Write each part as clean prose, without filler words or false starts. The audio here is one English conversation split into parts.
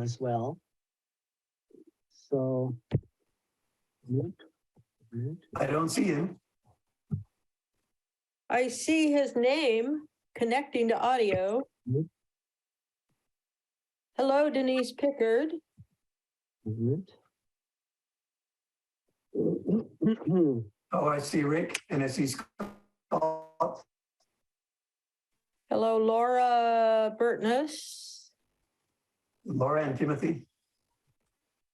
as well. So, I don't see him. I see his name connecting to audio. Hello, Denise Pickard. Oh, I see Rick, and I see Scott. Hello, Laura Burtness. Laura and Timothy.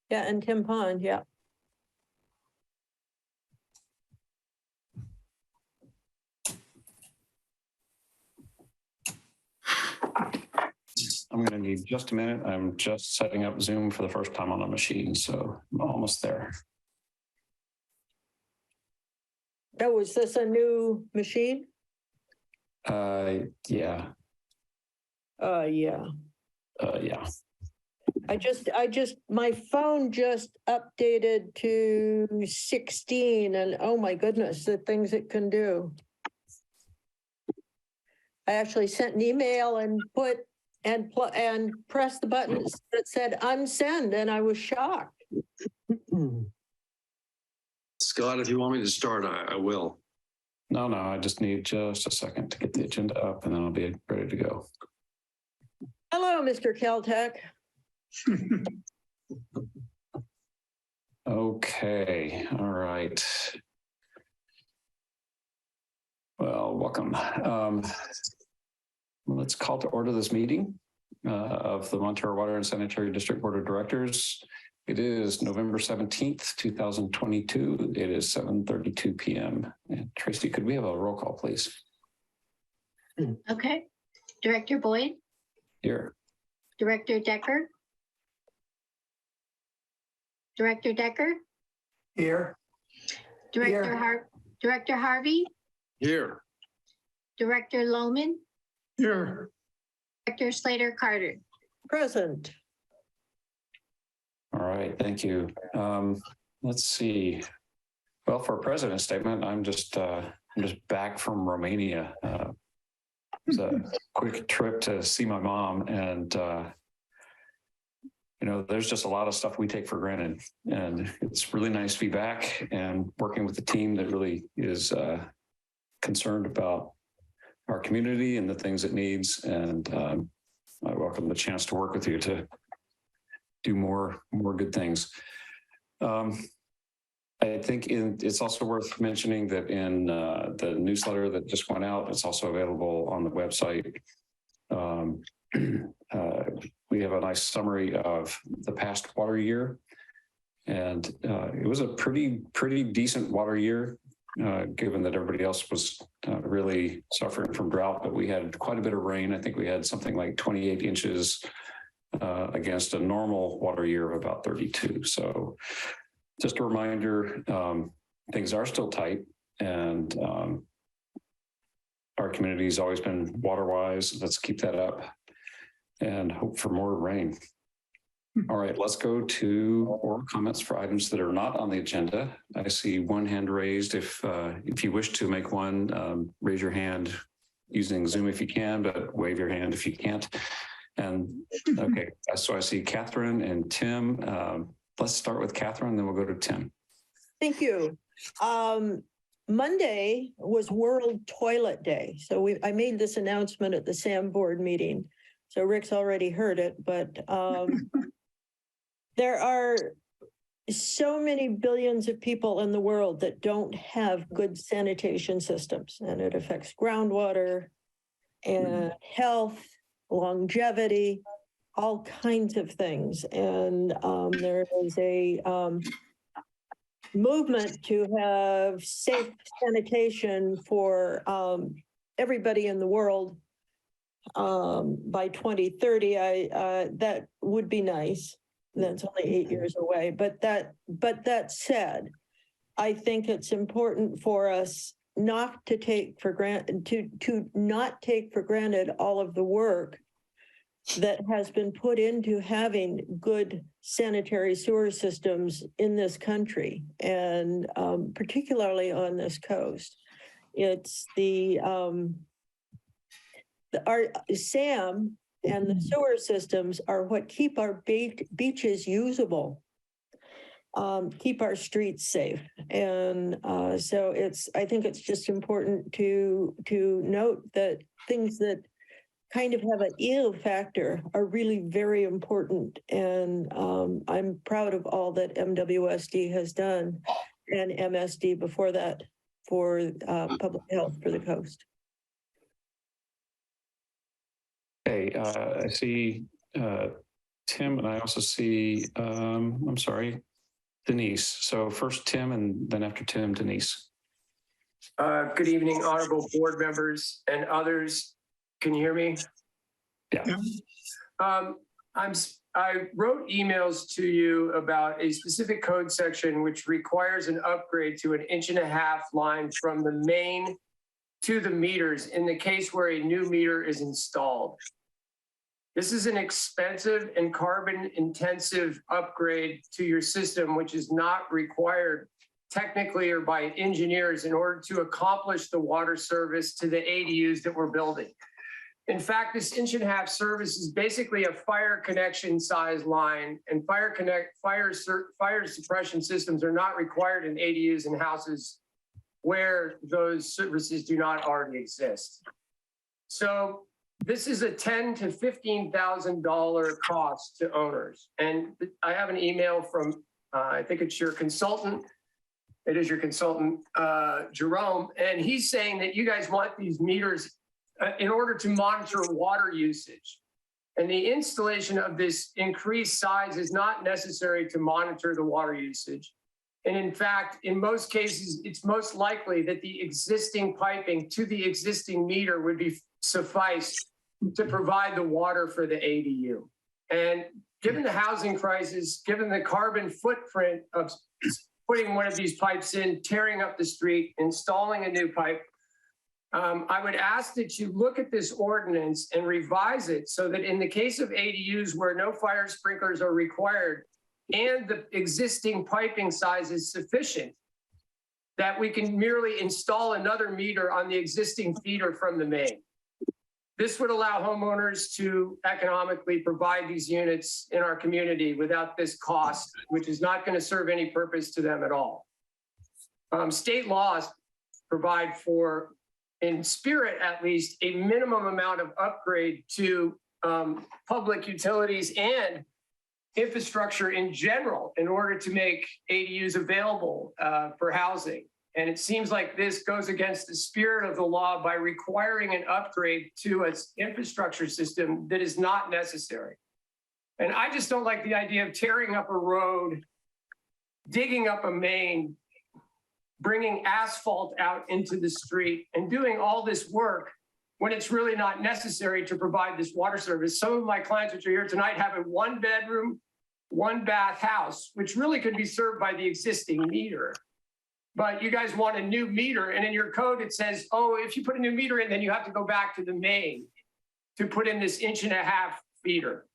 Yeah, and Tim Pond, yeah. I'm going to need just a minute. I'm just setting up Zoom for the first time on a machine, so I'm almost there. Oh, is this a new machine? Yeah. Yeah. Yeah. My phone just updated to 16 and oh my goodness, the things it can do. I actually sent an email and pressed the button that said unsend and I was shocked. Scott, if you want me to start, I will. No, I just need just a second to get the agenda up and then I'll be ready to go. Hello, Mr. Caltech. Okay, all right. Well, welcome. Let's call to order this meeting of the Montara Water and Sanitary District Board of Directors. It is November 17th, 2022. It is 7:32 p.m. And Tracy, could we have a roll call, please? Okay. Director Boyd? Here. Director Decker? Director Decker? Here. Director Harvey? Here. Director Lohman? Here. Director Slater Carter? Present. All right, thank you. Let's see. Well, for a president's statement, I'm just back from Romania. It was a quick trip to see my mom, and there's just a lot of stuff we take for granted, and it's really nice to be back and working with a team that really is concerned about our community and the things it needs. And I welcome the chance to work with you to do more good things. I think it's also worth mentioning that in the newsletter that just went out, it's also available on the website. We have a nice summary of the past water year, and it was a pretty decent water year, given that everybody else was really suffering from drought, but we had quite a bit of rain. I think we had something like 28 inches against a normal water year of about 32. So just a reminder, things are still tight, and our community's always been water-wise. Let's keep that up and hope for more rain. All right, let's go to oral comments for items that are not on the agenda. I see one hand raised. If you wish to make one, raise your hand using Zoom if you can, but wave your hand if you can't. And okay, so I see Catherine and Tim. Let's start with Catherine, then we'll go to Tim. Thank you. Monday was World Toilet Day. So I made this announcement at the SAM board meeting. So Rick's already heard it, but there are so many billions of people in the world that don't have good sanitation systems, and it affects groundwater and health, longevity, all kinds of things. And there is a movement to have safe sanitation for everybody in the world by 2030. That would be nice. That's only 8 years away. But that said, I think it's important for us not to take for granted to not take for granted all of the work that has been put into having good sanitary sewer systems in this country, and particularly on this coast. It's our SAM And the sewer systems are what keep our beaches usable, keep our streets safe. And so I think it's just important to note that things that kind of have an ew factor are really very important. And I'm proud of all that MWSD has done, and MSD before that, for public health for the coast. Okay, I see Tim, and I also see, I'm sorry, Denise. So first Tim, and then after Tim, Denise. Good evening, honorable board members and others. Can you hear me? Yeah. I wrote emails to you about a specific code section which requires an upgrade to an 1.5 inch line from the main to the meters in the case where a new meter is installed. This is an expensive and carbon intensive upgrade to your system, which is not required technically or by engineers in order to accomplish the water service to the ADUs that we're building. In fact, this 1.5 inch service is basically a fire connection size line, and fire suppression systems are not required in ADUs and houses where those services do not already exist. So this is a $10,000 to $15,000 cost to owners. And I have an email from, I think it's your consultant. It is your consultant, Jerome, and he's saying that you guys want these meters in order to monitor water usage. And the installation of this increased size is not necessary to monitor the water usage. And in fact, in most cases, it's most likely that the existing piping to the existing meter would be suffice to provide the water for the ADU. And given the housing crisis, given the carbon footprint of putting one of these pipes in, tearing up the street, installing a new pipe, I would ask that you look at this ordinance and revise it so that in the case of ADUs where no fire sprinklers are required and the existing piping size is sufficient, that we can merely install another meter on the existing feeder from the main. This would allow homeowners to economically provide these units in our community without this cost, which is not going to serve any purpose to them at all. State laws provide for, in spirit at least, a minimum amount of upgrade to public utilities and infrastructure in general in order to make ADUs available for housing. And it seems like this goes against the spirit of the law by requiring an upgrade to its infrastructure system that is not necessary. And I just don't like the idea of tearing up a road, digging up a main, bringing asphalt out into the street and doing all this work when it's really not necessary to provide this water service. Some of my clients which are here tonight have a 1-bedroom, 1-bath house, which really could be served by the existing meter. But you guys want a new meter, and in your code it says, oh, if you put a new meter in, then you have to go back to the main to put in this 1.5 inch feeder.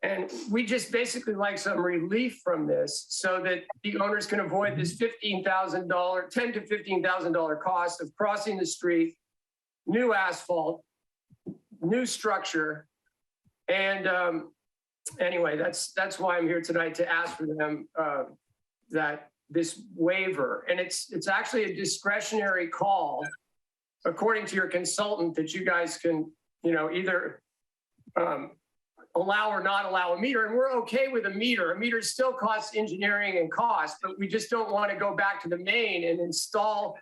And we just basically like some relief from this so that the owners can avoid this $10,000 to $15,000 cost of crossing the street, new asphalt, new structure. And anyway, that's why I'm here tonight, to ask for them that this waiver. And it's actually a discretionary call, according to your consultant, that you guys can, either allow or not allow a meter. And we're okay with a meter. A meter still costs engineering and cost, but we just don't want to go back to the main and install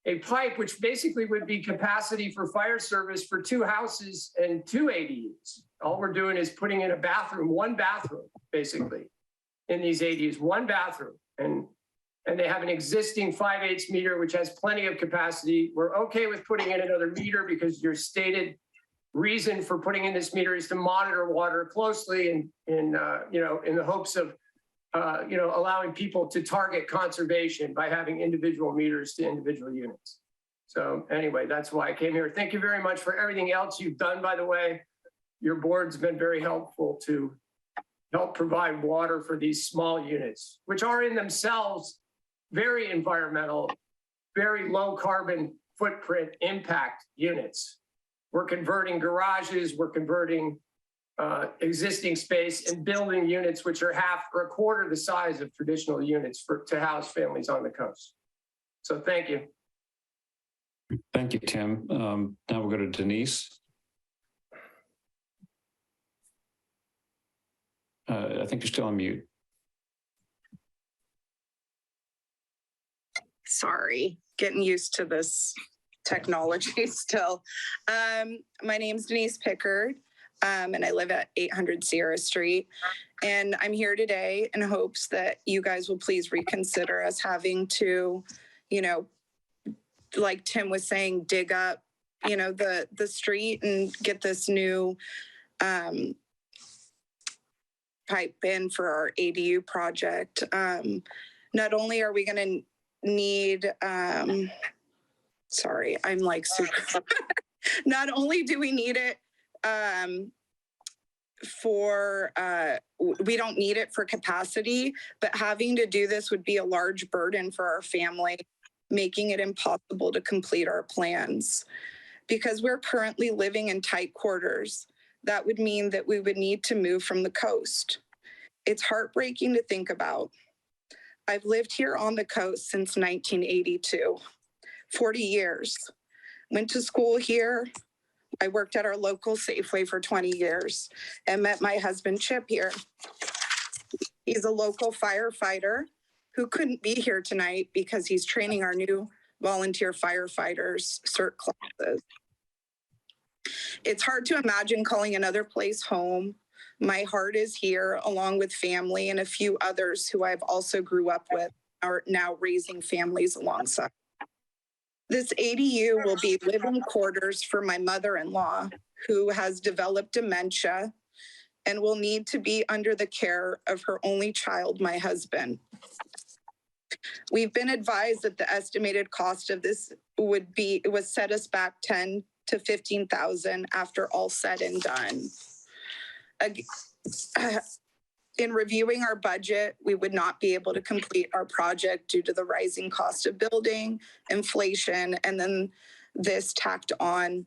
a pipe, which basically would be capacity for fire service for 2 houses and 2 ADUs. All we're doing is putting in a bathroom, 1 bathroom, basically, in these ADUs, 1 bathroom. And they have an existing 5/8 meter, which has plenty of capacity. We're okay with putting in another meter because your stated reason for putting in this meter is to monitor water closely and in the hopes of allowing people to target conservation by having individual meters to individual units. So anyway, that's why I came here. Thank you very much for everything else you've done, by the way. Your board's been very helpful to help provide water for these small units, which are in themselves very environmental, very low carbon footprint impact units. We're converting garages, we're converting existing space and building units which are half or a quarter the size of traditional units to house families on the coast. So thank you. Thank you, Tim. Now we'll go to Denise. I think you're still on mute. Sorry, getting used to this technology still. My name's Denise Pickard, and I live at 800 Sierra Street. And I'm here today in hopes that you guys will please reconsider us having to, like Tim was saying, dig up, the street and get this new pipe in for our ADU project. Not only are we going to need, sorry, I'm like super, not only do we need it we don't need it for capacity, but having to do this would be a large burden for our family, making it impossible to complete our plans. Because we're currently living in tight quarters, that would mean that we would need to move from the coast. It's heartbreaking to think about. I've lived here on the coast since 1982, 40 years. Went to school here. I worked at our local Safeway for 20 years and met my husband, Chip, here. He's a local firefighter who couldn't be here tonight because he's training our new volunteer firefighters CERT classes. It's hard to imagine calling another place home. My heart is here, along with family and a few others who I've also grew up with, are now raising families alongside. This ADU will be living quarters for my mother-in-law, who has developed dementia and will need to be under the care of her only child, my husband. We've been advised that the estimated cost of this would set us back 10 to 15,000 after all said and done. In reviewing our budget, we would not be able to complete our project due to the rising cost of building, inflation, and then this tacked on.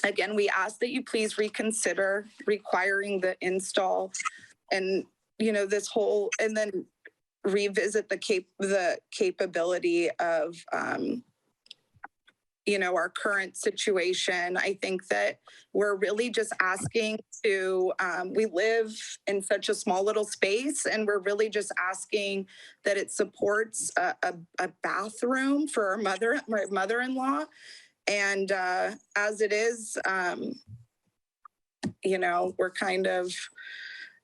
Again, we ask that you please reconsider requiring the install and, this whole, and then revisit the capability of, our current situation. I think that we're really just asking to, we live in such a small little space, and we're really just asking that it supports a bathroom for my mother-in-law. And as it is, we're kind of,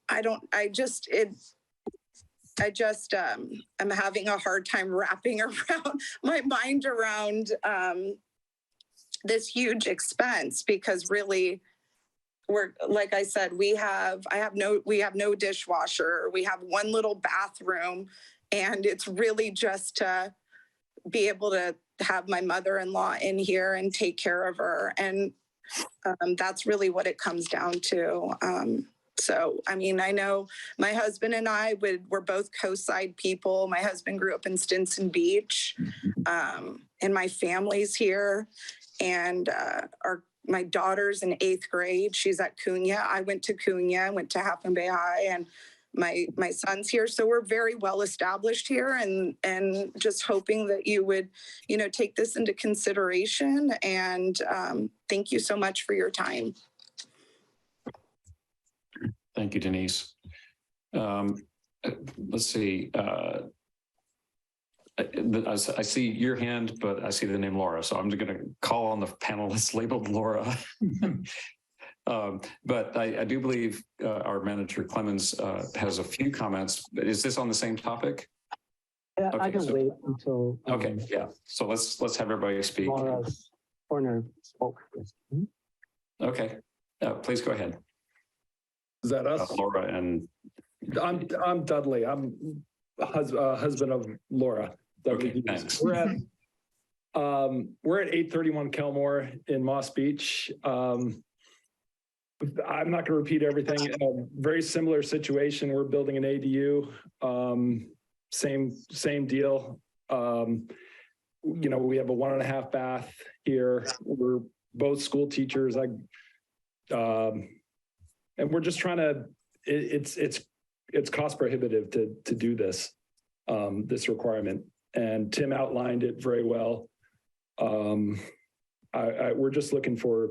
I'm having a hard time wrapping around my mind around this huge expense, because really we're, like I said, we have no dishwasher. We have one little bathroom, and it's really just to be able to have my mother-in-law in here and take care of her. And that's really what it comes down to. So, I know my husband and I we're both coastside people. My husband grew up in Stinson Beach, and my family's here. And my daughter's in 8th grade. She's at Cunha. I went to Cunha, went to Half Moon Bay High, and my son's here. So we're very well established here, and just hoping that you would, take this into consideration. And thank you so much for your time. Thank you, Denise. Let's see. I see your hand, but I see the name Laura. So I'm just going to call on the panelists labeled Laura. But I do believe our manager Clemens has a few comments. Is this on the same topic? Yeah, okay, I can wait until. Okay, yeah. So let's have everybody speak. Laura's corner spoke. Okay, please go ahead. Is that us? Laura and I'm Dudley. I'm husband of Laura. Dudley. Okay, thanks. We're at 831 Kelmore in Moss Beach. I'm not going to repeat everything. Very similar situation. We're building an ADU. Same deal. We have a 1.5 bath here. We're both school teachers. And we're just trying to, it's cost prohibitive to do this, this requirement. And Tim outlined it very well. We're just looking for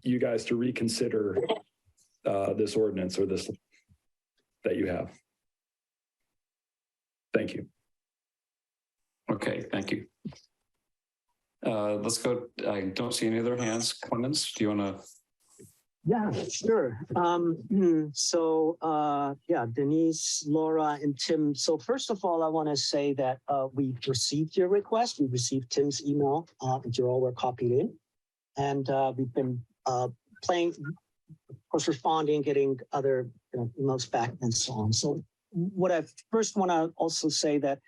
you guys to reconsider this ordinance or this that you have. Thank you. Okay, thank you. Let's go. I don't see any other hands. Clemens, do you want to? Yeah, sure. Yeah, Denise, Laura, and Tim. So first of all, I want to say that we received your request. We received Tim's email that you all were copied in. And we've been playing, of course, responding, getting other emails back and so on. So what I first want to also say that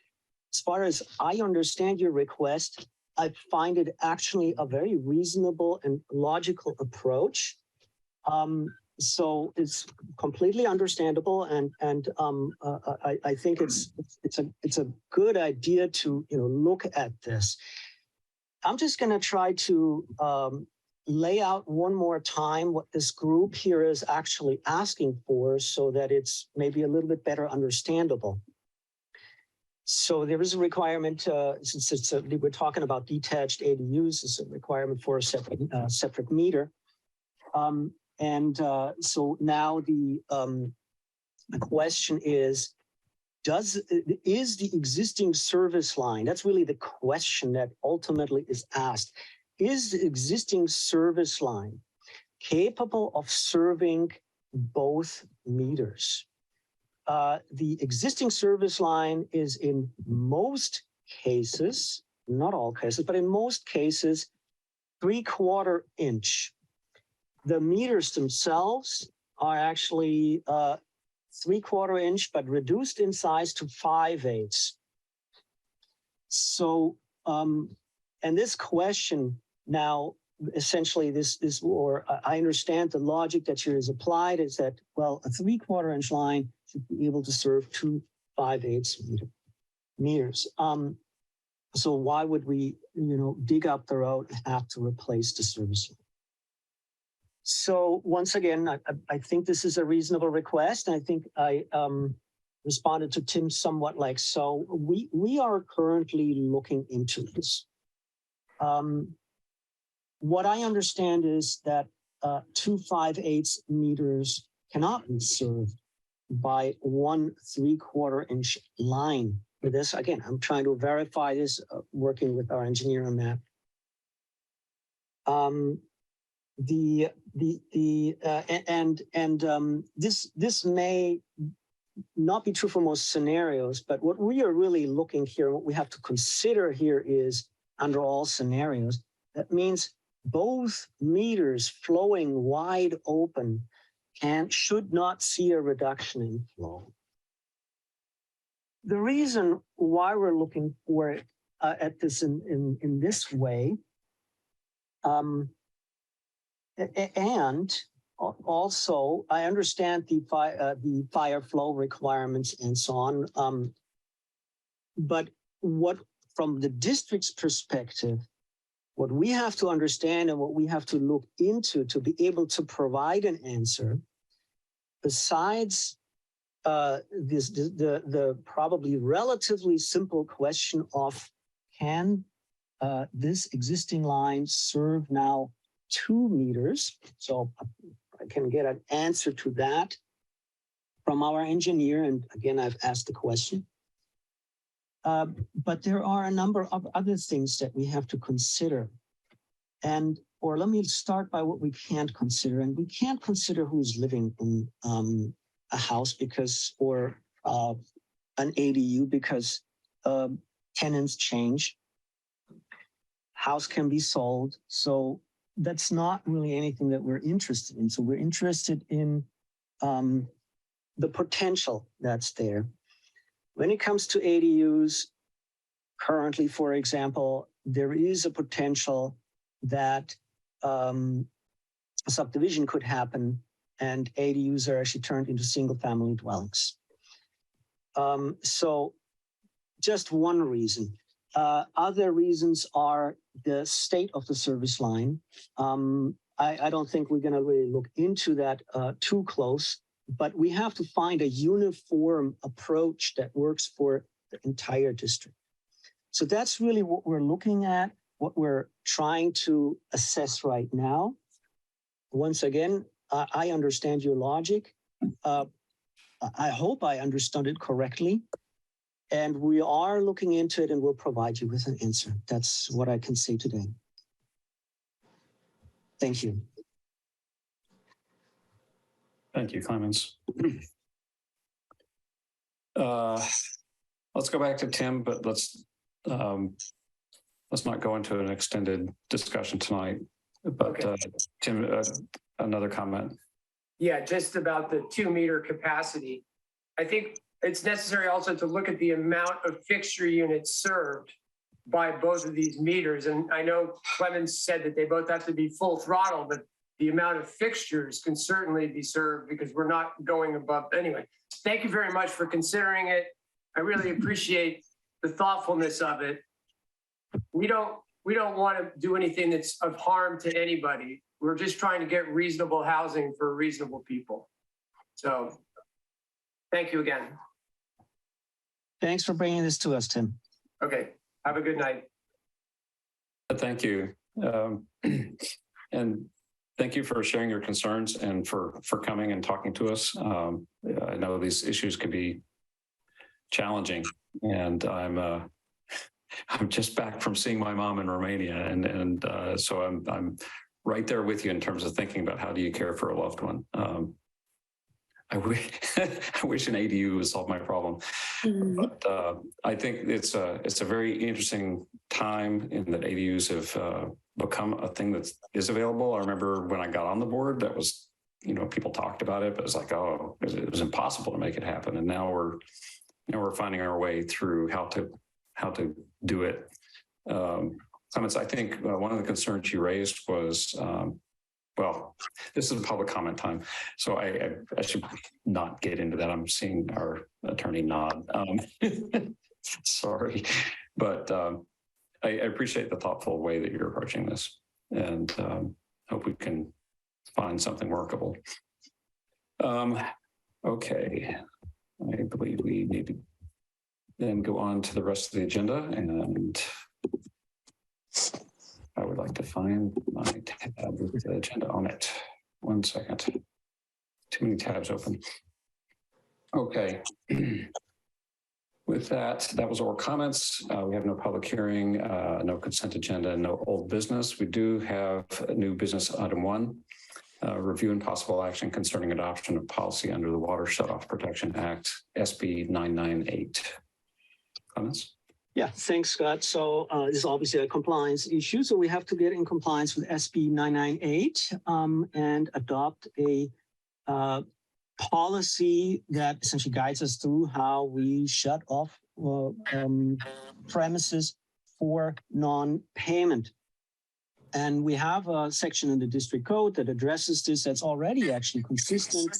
as far as I understand your request, I find it actually a very reasonable and logical approach. So it's completely understandable, and I think it's a good idea to look at this. I'm just going to try to lay out one more time what this group here is actually asking for, so that it's maybe a little bit better understandable. So there is a requirement, since we're talking about detached ADUs, it's a requirement for a separate meter. So now the question is the existing service line, that's really the question that ultimately is asked, is the existing service line capable of serving both meters? The existing service line is in most cases, not all cases, but in most cases, 3/4 inch. The meters themselves are actually 3/4 inch, but reduced in size to 5/8. So, and this question now, essentially or I understand the logic that here is applied is that, well, a 3/4 inch line should be able to serve 2 5/8 meters. So why would we, dig up the road and have to replace the service line? So once again, I think this is a reasonable request. And I think I responded to Tim somewhat like so. We are currently looking into this. What I understand is that 2 5/8 meters cannot be served by 1 3/4 inch line. For this, again, I'm trying to verify this, working with our engineer on that. This may not be true for most scenarios, but what we are really looking here, what we have to consider here is under all scenarios, that means both meters flowing wide open should not see a reduction in flow. The reason why we're looking for it at this in this way, and also I understand the fire flow requirements and so on, but what from the district's perspective, what we have to understand and what we have to look into to be able to provide an answer, besides the probably relatively simple question of can this existing line serve now 2 meters? So I can get an answer to that from our engineer. And again, I've asked the question. But there are a number of other things that we have to consider. Or let me start by what we can't consider. And we can't consider who's living in a house or an ADU because tenants change. House can be sold. So that's not really anything that we're interested in. So we're interested in the potential that's there. When it comes to ADUs, currently, for example, there is a potential that a subdivision could happen and ADUs are actually turned into single-family dwellings. So just one reason. Other reasons are the state of the service line. I don't think we're going to really look into that too close, but we have to find a uniform approach that works for the entire district. So that's really what we're looking at, what we're trying to assess right now. Once again, I understand your logic. I hope I understood it correctly. And we are looking into it and we'll provide you with an answer. That's what I can say today. Thank you. Thank you, Clemens. Let's go back to Tim, but let's not go into an extended discussion tonight. But Okay. Tim, another comment. Yeah, just about the 2-meter capacity. I think it's necessary also to look at the amount of fixture units served by both of these meters. And I know Clemens said that they both have to be full throttle, but the amount of fixtures can certainly be served because we're not going above. Anyway, thank you very much for considering it. I really appreciate the thoughtfulness of it. We don't want to do anything that's of harm to anybody. We're just trying to get reasonable housing for reasonable people. So thank you again. Thanks for bringing this to us, Tim. Okay. Have a good night. Thank you. And thank you for sharing your concerns and for coming and talking to us. I know these issues can be challenging, and I'm just back from seeing my mom in Romania, and so I'm right there with you in terms of thinking about how do you care for a loved one. I wish an ADU would solve my problem, but I think it's a very interesting time in that ADUs have become a thing that is available. I remember when I got on the board, that was, people talked about it, but it's like, oh, it was impossible to make it happen. And now we're finding our way through how to do it. Clemens, I think one of the concerns you raised was, well, this is a public comment time, so I should not get into that. I'm seeing our attorney nod. Sorry, but I appreciate the thoughtful way that you're approaching this, and hope we can find something workable. Okay, I believe we need to then go on to the rest of the agenda, and I would like to find my tab with the agenda on it. 1 second. Too many tabs open. Okay. With that was all comments. We have no public hearing, no consent agenda, no old business. We do have a new business item 1, review and possible action concerning adoption of policy under the Water Shutoff Protection Act, SB 998. Comments? Yeah, thanks, Scott. So this is obviously a compliance issue. So we have to get in compliance with SB 998 and adopt a policy that essentially guides us through how we shut off premises for non-payment. And we have a section in the district code that addresses this that's already actually consistent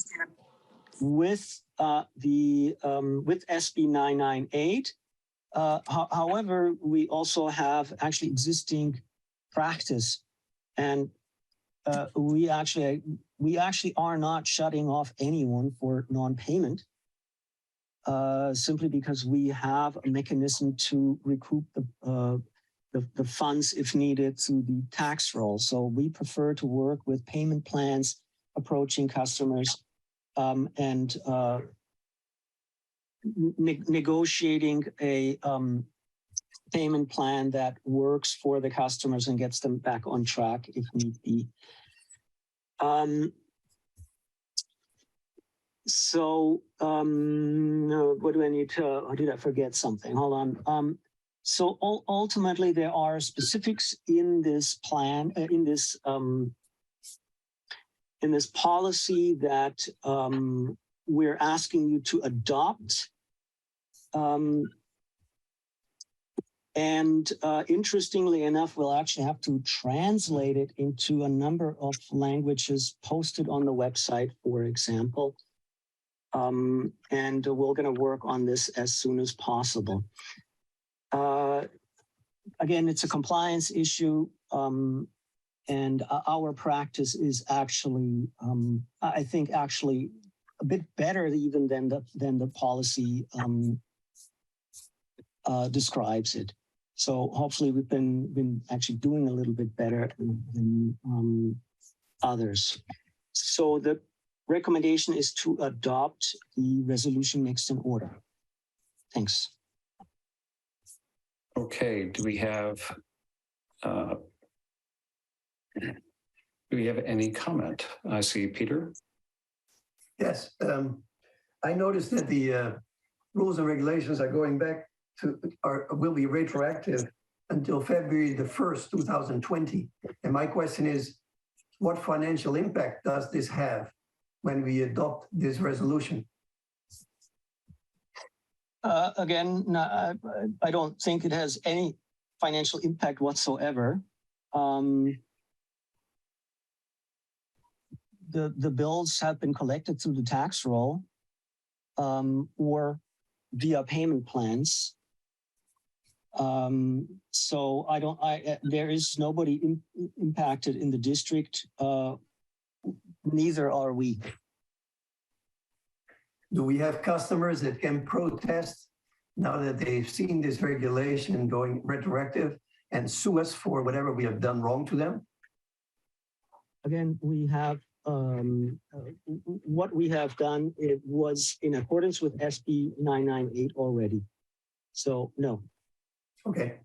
with with SB 998. However, we also have actually existing practice, and we actually are not shutting off anyone for non-payment, simply because we have a mechanism to recoup the funds if needed through the tax roll. So we prefer to work with payment plans approaching customers and negotiating a payment plan that works for the customers and gets them back on track if need be. What do I need to, or did I forget something? Hold on. So ultimately there are specifics in this plan, in this policy that we're asking you to adopt. Interestingly enough, we'll actually have to translate it into a number of languages posted on the website, for example. And we're going to work on this as soon as possible. Again, it's a compliance issue. And our practice is actually, I think, actually a bit better even than the policy describes it. So hopefully we've been actually doing a little bit better than others. So the recommendation is to adopt the resolution next in order. Thanks. Okay, do we have any comment? I see Peter. Yes, I noticed that the rules and regulations are going back to, will be retroactive until February the 1st, 2020. And my question is, what financial impact does this have when we adopt this resolution? Again, no, I don't think it has any financial impact whatsoever. The bills have been collected through the tax roll or via payment plans. So there is nobody impacted in the district. Neither are we. Do we have customers that can protest now that they've seen this regulation going retroactive and sue us for whatever we have done wrong to them? Again, we have what we have done. It was in accordance with SB 998 already. So no. Okay.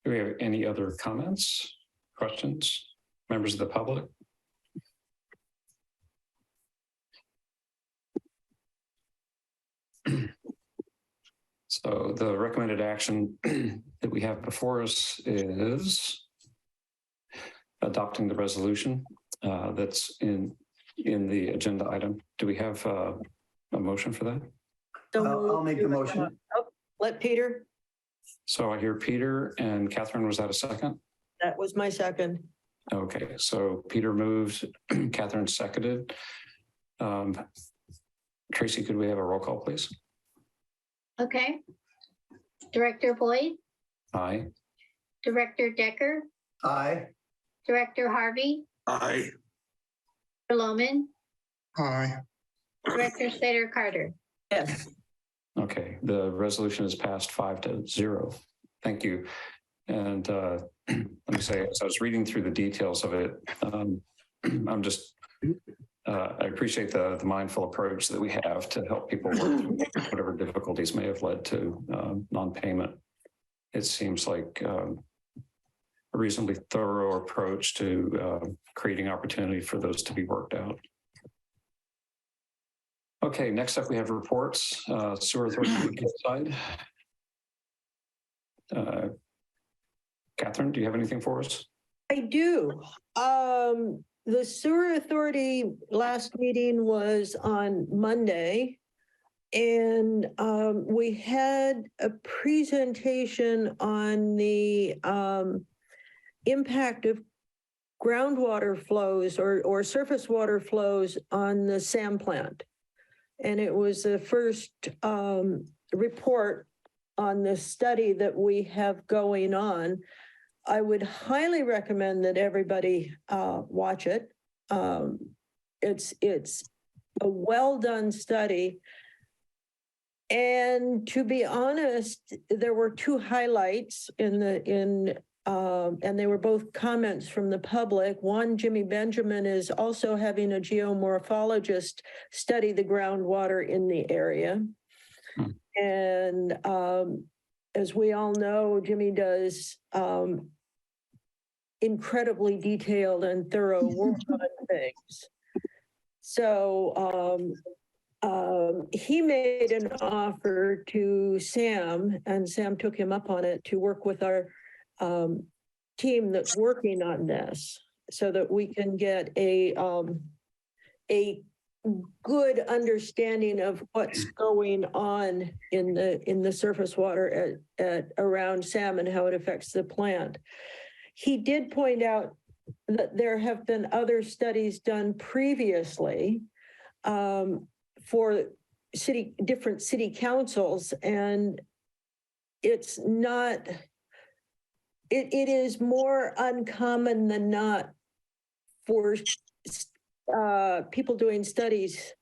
Do we have any other comments, questions, members of the public? So the recommended action that we have before us is adopting the resolution that's in the agenda item. Do we have a motion for that? I'll make the motion. Oh, let Peter, So I hear Peter and Catherine, was that a second? that was my second. Okay, so Peter moved, Catherine seconded. Tracy, could we have a roll call, please? Okay. Director Boyd, Aye. Director Decker, Aye. Director Harvey, Aye. Loman, Aye. Director Slater Carter. Yes. Okay, the resolution is passed 5-0. Thank you. And let me say, as I was reading through the details of it, I'm just, I appreciate the mindful approach that we have to help people work through whatever difficulties may have led to non-payment. It seems like a reasonably thorough approach to creating opportunity for those to be worked out. Okay, next up we have reports, sewer authority side. Catherine, do you have anything for us? I do. The sewer authority last meeting was on Monday. And we had a presentation on the impact of groundwater flows or surface water flows on the SAM plant. And it was the first report on the study that we have going on. I would highly recommend that everybody watch it. It's a well-done study. And to be honest, there were two highlights and they were both comments from the public. One, Jimmy Benjamin is also having a geomorphologist study the groundwater in the area. And as we all know, Jimmy does incredibly detailed and thorough work on things. So he made an offer to Sam, and Sam took him up on it to work with our team that's working on this so that we can get a good understanding of what's going on in the surface water at around Sam and how it affects the plant. He did point out that there have been other studies done previously for different city councils, and it's not, it is more uncommon than not for people doing studies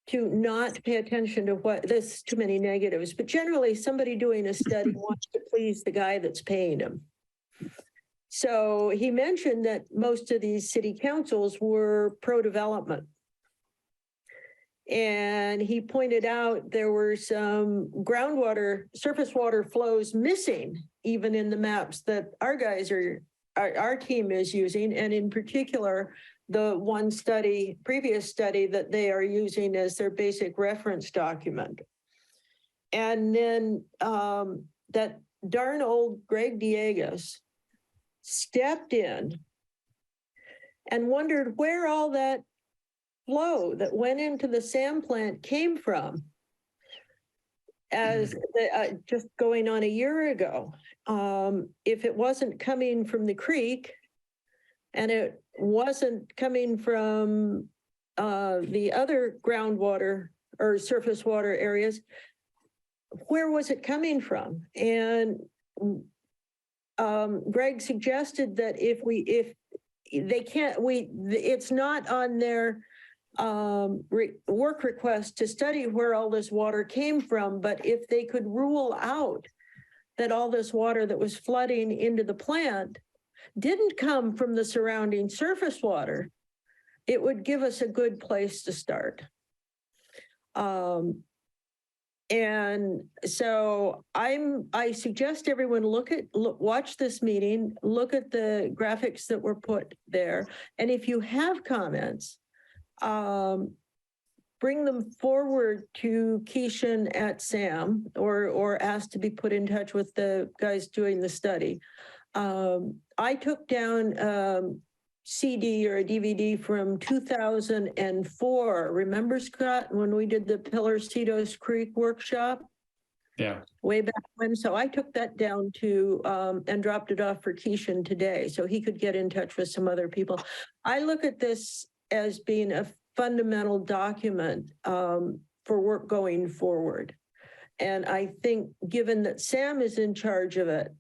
to not pay attention to what, there's too many negatives, but generally somebody doing a study wants to please the guy that's paying him. So he mentioned that most of these city councils were pro-development. And he pointed out there were some groundwater, surface water flows missing, even in the maps that our guys are, our team is using, and in particular, the one study, previous study that they are using as their basic reference document. And then that darn old Greg Diegas stepped in and wondered where all that flow that went into the SAM plant came from, as just going on a year ago. If it wasn't coming from the creek and it wasn't coming from the other groundwater or surface water areas, where was it coming from? And Greg suggested that if they can't, it's not on their work request to study where all this water came from, but if they could rule out that all this water that was flooding into the plant didn't come from the surrounding surface water, it would give us a good place to start. And so I suggest everyone watch this meeting, look at the graphics that were put there. And if you have comments, bring them forward to Keishan at SAM or ask to be put in touch with the guys doing the study. I took down CD or a DVD from 2004. Remember, Scott, when we did the Pillar Cedos Creek workshop? Yeah. Way back when. So I took that down to and dropped it off for Keishan today so he could get in touch with some other people. I look at this as being a fundamental document for work going forward. And I think given that Sam is in charge of it,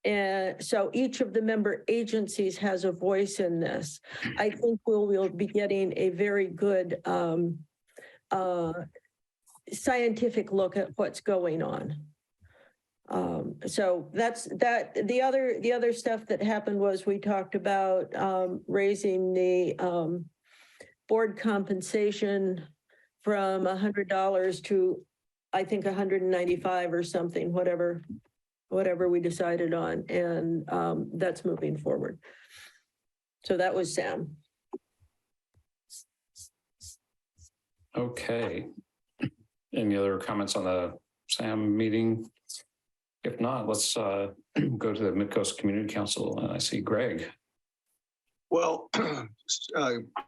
and so each of the member agencies has a voice in this, I think we'll be getting a very good scientific look at what's going on. So that's that. The other stuff that happened was we talked about raising the board compensation from $100 to, I think, $195 or something, whatever we decided on, and that's moving forward. So that was Sam. Okay. Any other comments on the SAM meeting? If not, let's go to the Midcoast Community Council, and I see Greg. Well,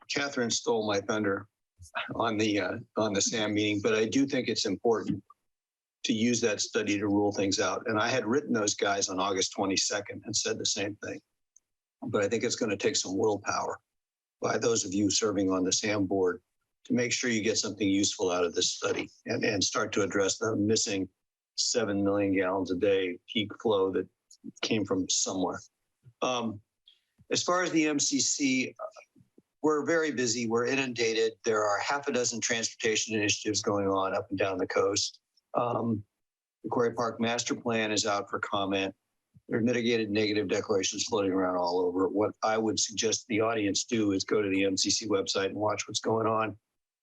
Catherine stole my thunder on the SAM meeting, but I do think it's important to use that study to rule things out. And I had written those guys on August 22nd and said the same thing. But I think it's going to take some willpower by those of you serving on the SAM board to make sure you get something useful out of this study and start to address the missing 7 million gallons a day peak flow that came from somewhere. As far as the MCC, we're very busy. We're inundated. There are half a dozen transportation initiatives going on up and down the coast. The Quarry Park Master Plan is out for comment. There are mitigated negative declarations floating around all over. What I would suggest the audience do is go to the MCC website and watch what's going on,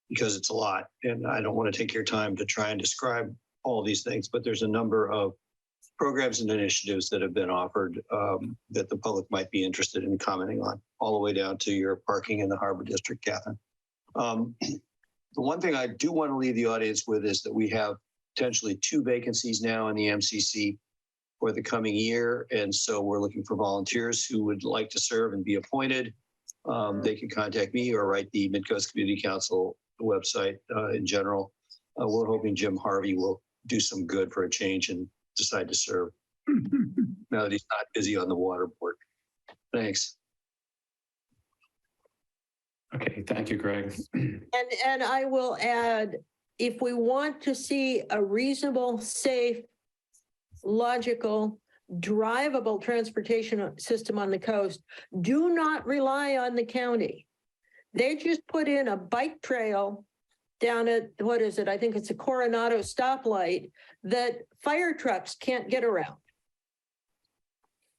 because it's a lot. And I don't want to take your time to try and describe all these things, but there's a number of programs and initiatives that have been offered that the public might be interested in commenting on, all the way down to your parking in the Harbor District, Catherine. The one thing I do want to leave the audience with is that we have potentially 2 vacancies now in the MCC for the coming year. And so we're looking for volunteers who would like to serve and be appointed. They can contact me or write the Midcoast Community Council website in general. We're hoping Jim Harvey will do some good for a change and decide to serve now that he's not busy on the water board. Thanks. Okay, thank you, Greg. And I will add, if we want to see a reasonable, safe logical, drivable transportation system on the coast. Do not rely on the county. They just put in a bike trail down at, what is it? I think it's a Coronado stoplight that fire trucks can't get around.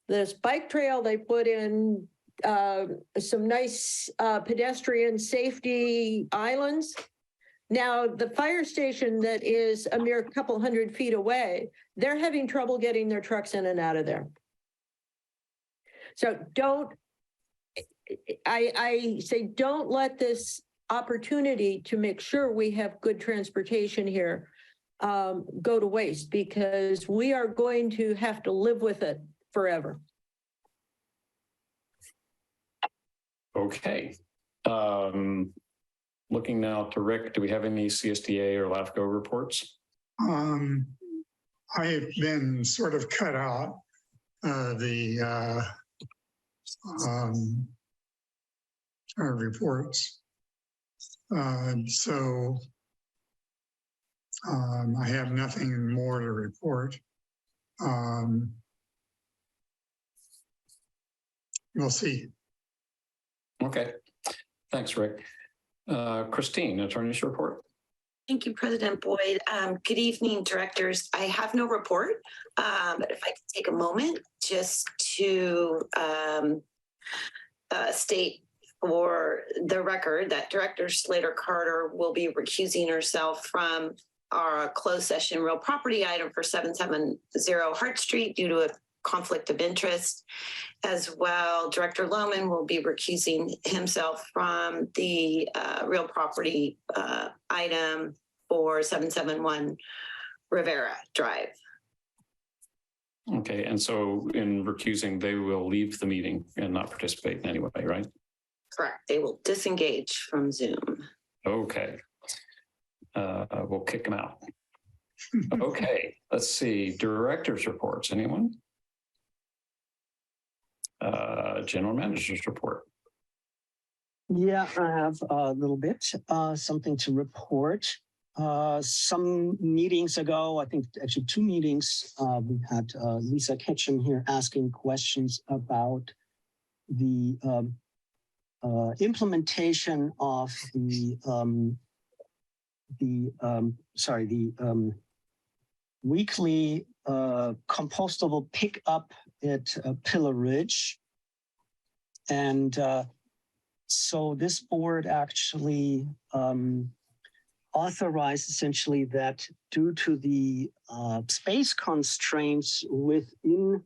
This bike trail, they put in some nice pedestrian safety islands. Now, the fire station that is a mere couple 100 feet away, they're having trouble getting their trucks in and out of there. So I say, don't let this opportunity to make sure we have good transportation here go to waste, because we are going to have to live with it forever. Okay. Looking now to Rick, do we have any CSDA or LAFCO reports? I have been sort of cut out the reports. So I have nothing more to report. We'll see. Okay. Thanks, Rick. Christine, attorney's report. Thank you, President Boyd. Good evening, directors. I have no report, but if I could take a moment just to state for the record that Director Slater Carter will be recusing herself from our closed session real property item for 770 Hart Street due to a conflict of interest. As well, Director Lohman will be recusing himself from the real property item for 771 Rivera Drive. Okay, and so in recusing, they will leave the meeting and not participate in any way, right? Correct. They will disengage from Zoom. Okay. We'll kick them out. Okay, let's see. Director's reports. Anyone? General manager's report. Yeah, I have a little bit, something to report. Some meetings ago, I think actually 2 meetings, we had Lisa Ketchum here asking questions about the implementation of the weekly compostable pickup at Pillar Ridge. And so this board actually authorized essentially that due to the space constraints within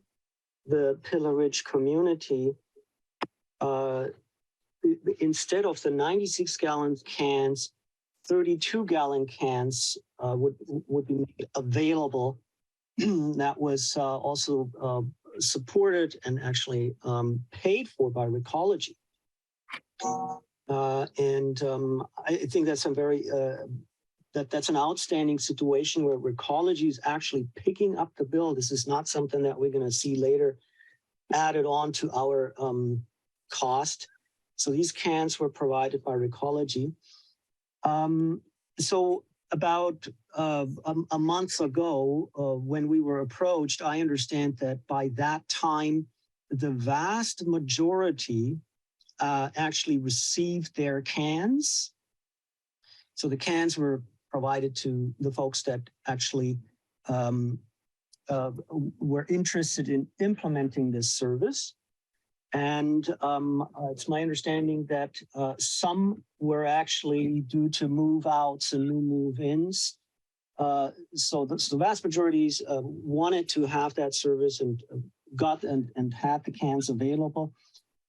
the Pillar Ridge community, instead of the 96-gallon cans, 32-gallon cans would be made available. That was also supported and actually paid for by Recology. I think that's a very that's an outstanding situation where Recology is actually picking up the bill. This is not something that we're going to see later added on to our cost. So these cans were provided by Recology. So about a month ago, when we were approached, I understand that by that time, the vast majority actually received their cans. So the cans were provided to the folks that actually were interested in implementing this service. And it's my understanding that some were actually due to move outs and new move-ins. So the vast majorities wanted to have that service and got and had the cans available.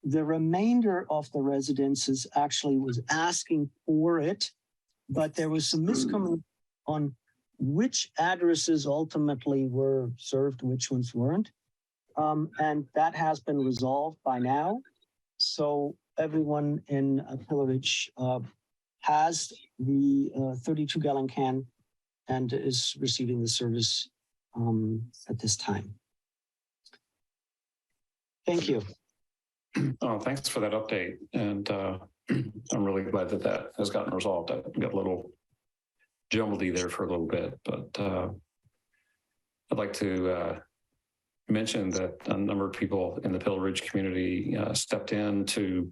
The remainder of the residences actually was asking for it, but there was some miscommunication on which addresses ultimately were served, which ones weren't. And that has been resolved by now. So everyone in Pillar Ridge has the 32-gallon can and is receiving the service at this time. Thank you. Oh, thanks for that update. And I'm really glad that that has gotten resolved. I got a little jumbledy there for a little bit, but I'd like to mention that a number of people in the Pillar Ridge community stepped in to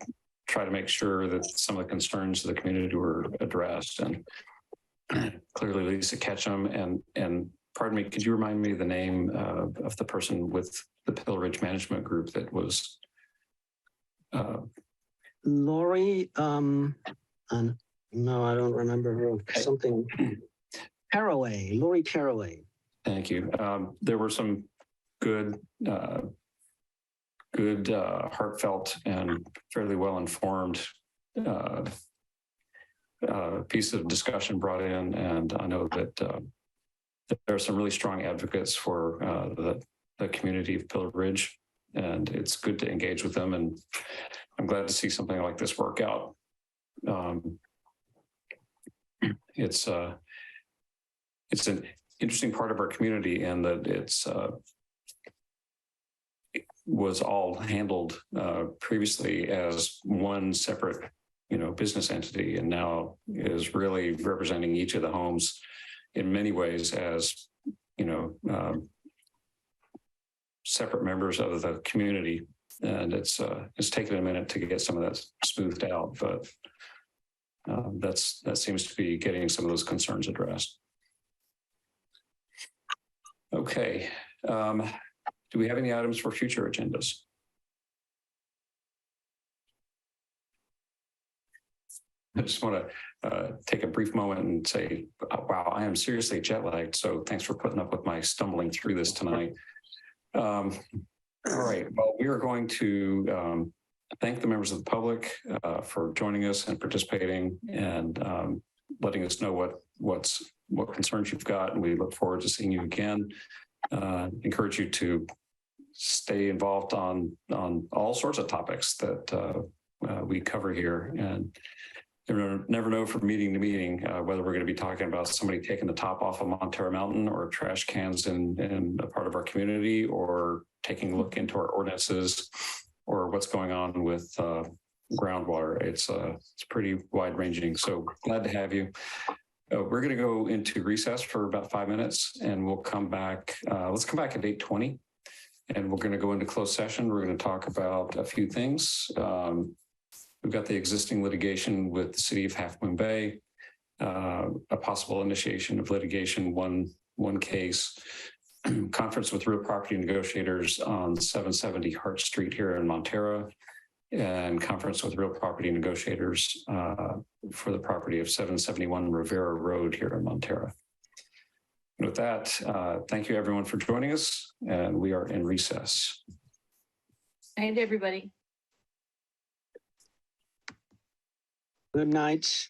try to make sure that some of the concerns of the community were addressed. And clearly Lisa Ketchum and pardon me, could you remind me the name of the person with the Pillar Ridge Management Group that was Lori, and no, I don't remember her. Something Caraway, Lori Caraway. Thank you. There were some good, heartfelt and fairly well-informed piece of discussion brought in, and I know that there are some really strong advocates for the community of Pillar Ridge, and it's good to engage with them. And I'm glad to see something like this work out. It's an interesting part of our community, and that it was all handled previously as one separate, business entity, and now is really representing each of the homes in many ways as, separate members of the community. And it's taken a minute to get some of that smoothed out, but that seems to be getting some of those concerns addressed. Okay. Do we have any items for future agendas? I just want to take a brief moment and say, wow, I am seriously jet lagged. So thanks for putting up with my stumbling through this tonight. All right. Well, we are going to thank the members of the public for joining us and participating, and letting us know what concerns you've got. And we look forward to seeing you again. Encourage you to stay involved on all sorts of topics that we cover here, and you never know from meeting to meeting whether we're going to be talking about somebody taking the top off of Montara Mountain, or trash cans in a part of our community, or taking a look into our ordinances, or what's going on with groundwater. It's pretty wide ranging. So glad to have you. We're going to go into recess for about 5 minutes, and we'll come back. Let's come back at 8:20, and we're going to go into closed session. We're going to talk about a few things. We've got the existing litigation with the city of Half Moon Bay, a possible initiation of litigation, one case, conference with real property negotiators on 770 Hart Street here in Montara, and conference with real property negotiators for the property of 771 Rivera Road here in Montara. And with that, thank you everyone for joining us, and we are in recess. Good night, everybody. Good night.